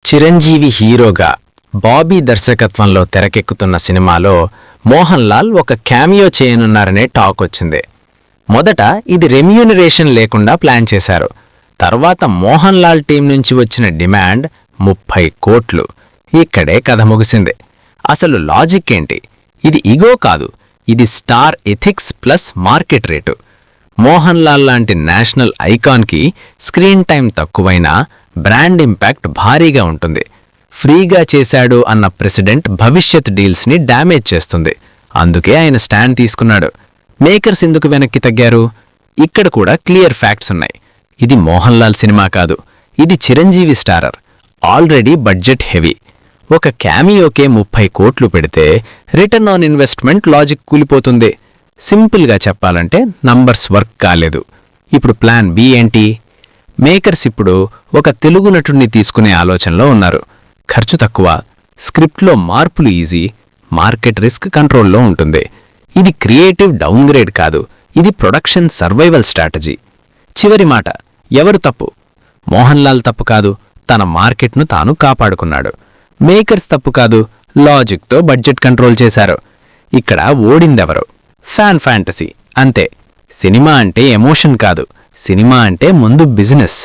చిరంజీవి హీరోగా బాబీ దర్శకత్వంలో తెరకెక్కుతున్న సినిమాలో మోహన్ లాల్ ఒక క్యామియో చేయనున్నారనే టాక్ వచ్చింది. మొదట ఇది రెమ్యూనరేషన్ లేకుండా ప్లాన్ చేశారు. తర్వాత మోహన్ లాల్ టీం నుంచి వచ్చిన డిమాండ్ 30 కోట్లు. ఇక్కడే కథ ముగిసింది. అసలు లాజిక్ ఏంటి? ఇది ఇగో కాదు, ఇది star ethics plus market rate. Mohan Lal లాంటి నేషనల్ ఐకాన్కి స్క్రీన్ టైం తక్కువైనా బ్రాండ్ ఇంపాక్ట్ భారీగా ఉంటుంది. ఫ్రీగా చేశాడు అన్న ప్రెసిడెంట్ భవిష్యత్ డీల్స్ని డ్యామేజ్ చేస్తుంది. అందుకే ఆయన స్టాండ్ తీసుకున్నాడు. మేకర్స్ ఎందుకు వెనక్కి తగ్గారు? ఇక్కడ కూడా క్లియర్ ఫ్యాక్ట్స్ ఉన్నాయి. ఇది మోహన్ లాల్ సినిమా కాదు, ఇది Chiranjeevi starrer. Already budget heavy. ఒక క్యామియోకే 30 కోట్లు పెడితే రిటర్న్ ఆన్ ఇన్వెస్ట్మెంట్ లాజిక్ కూలిపోతుంది. సింపుల్గా చెప్పాలంటే నంబర్స్ వర్క్ కాలేదు. ఇప్పుడు ప్లాన్ బి ఏంటి? మేకర్స్ ఇప్పుడు ఒక తెలుగు నటుడిని తీసుకునే ఆలోచనలో ఉన్నారు. ఖర్చు తక్కువ, స్క్రిప్ట్లో మార్పులు ఈజీ, మార్కెట్ రిస్క్ కంట్రోల్లో ఉంటుంది. ఇది క్రియేటివ్ డౌన్గ్రేడ్ కాదు, ఇది ప్రొడక్షన్ సర్వైవల్ స్ట్రాటజీ. చివరి మాట, ఎవరు తప్పు? మోహన్ లాల్ తప్పు కాదు, తన మార్కెట్ను తాను కాపాడుకున్నాడు. మేకర్స్ తప్పు కాదు, లాజిక్తో బడ్జెట్ కంట్రోల్ చేశారు. ఇక్కడ ఓడిందెవరు? ఫ్యాన్ ఫ్యాంటసీ అంతే. సినిమా అంటే ఎమోషన్ కాదు, సినిమా అంటే ముందు బిజినెస్.